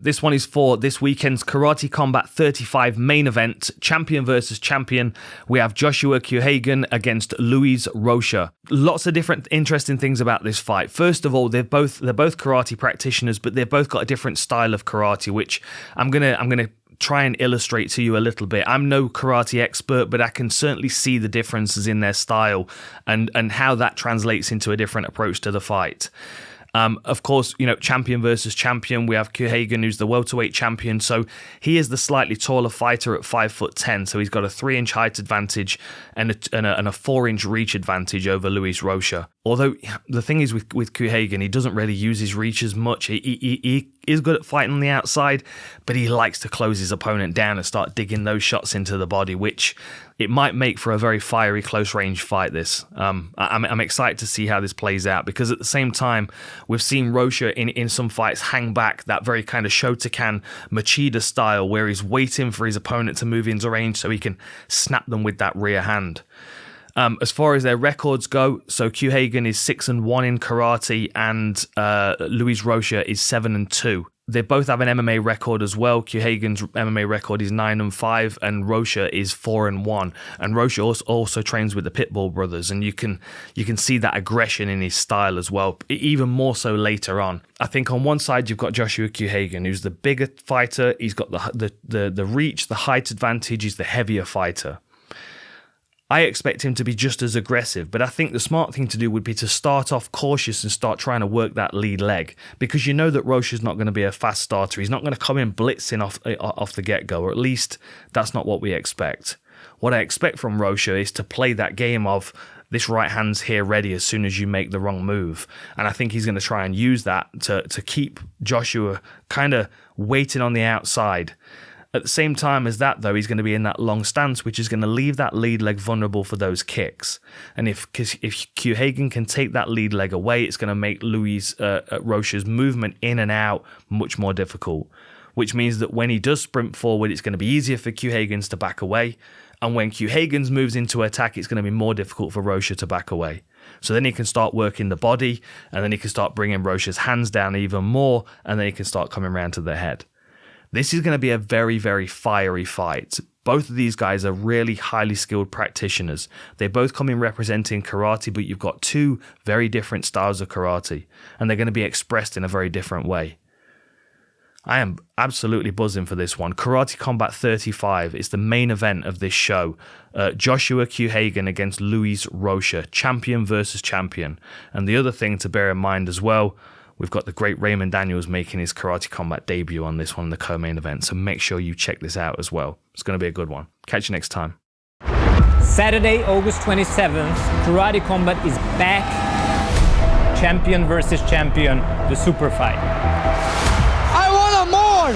This one is for this weekend's Karate Combat 35 main event, champion versus champion. We have Joshua Quayhagen against Luiz Rocha. Lots of different interesting things about this fight. First of all, they're both karate practitioners, but they've both got a different style of karate, which I'm gonna try and illustrate to you a little bit. I'm no karate expert, but I can certainly see the differences in their style and how that translates into a different approach to the fight. Of course, champion versus champion. We have Quayhagen, who's the welterweight champion. So he is the slightly taller fighter at 5'10". So he's got a 3-inch height advantage and a 4-inch reach advantage over Luiz Rocha. Although the thing is with Quayhagen, he doesn't really use his reach as much. He is good at fighting on the outside, but he likes to close his opponent down and start digging those shots into the body, which it might make for a very fiery close-range fight, this. I'm excited to see how this plays out, because at the same time, we've seen Rocha in some fights hang back that very kind of Shotokan Machida style, where he's waiting for his opponent to move into range so he can snap them with that rear hand. As far as their records go, so Quayhagen is 6-1 in karate, and Luiz Rocha is 7-2. They both have an MMA record as well. Quayhagen's MMA record is 9-5, and Rocha is 4-1. And Rocha also trains with the Pitbull brothers, and you can see that aggression in his style as well, even more so later on. I think on one side you've got Joshua Quayhagen, who's the bigger fighter. He's got the reach, the height advantage. He's the heavier fighter. I expect him to be just as aggressive, but I think the smart thing to do would be to start off cautious and start trying to work that lead leg, because you know that Rocha's not going to be a fast starter. He's not going to come in blitzing off the get-go, or at least that's not what we expect. What I expect from Rocha is to play that game of this right hand's here ready as soon as you make the wrong move. And I think he's going to try and use that to keep Joshua kind of waiting on the outside. At the same time as that, though, he's going to be in that long stance, which is going to leave that lead leg vulnerable for those kicks. And if Quayhagen can take that lead leg away, it's going to make Luiz Rocha's movement in and out much more difficult, which means that when he does sprint forward, it's going to be easier for Quayhagen's to back away. And when Quayhagen's moves into attack, it's going to be more difficult for Rocha to back away. So then he can start working the body, and then he can start bringing Rocha's hands down even more, and then he can start coming around to the head. This is going to be a very, very fiery fight. Both of these guys are really highly skilled practitioners. They both come in representing karate, but you've got two very different styles of karate, and they're going to be expressed in a very different way. I am absolutely buzzing for this one. Karate Combat 35 is the main event of this show. Joshua Quayhagen against Luiz Rocha, champion versus champion. And the other thing to bear in mind as well, we've got the great Raymond Daniels making his Karate Combat debut on this one in the co-main event, so make sure you check this out as well. It's going to be a good one. Catch you next time. Saturday, August 27th, Karate Combat is back. Champion versus champion, the super fight. I want more!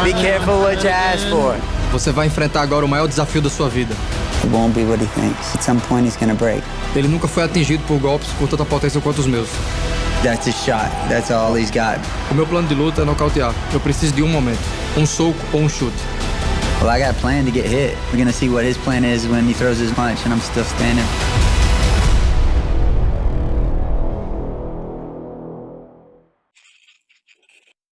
Be careful what you ask for. Você vai enfrentar agora o maior desafio da sua vida. It won't be what he thinks. At some point he's gonna break. Ele nunca foi atingido por golpes com tanta potência quanto os meus. That's his shot. That's all he's got. O meu plano de luta é nocautear. Eu preciso de momento. Soco ou chute. Well, I got a plan to get hit. We're gonna see what his plan is when he throws his punch, and I'm still standing.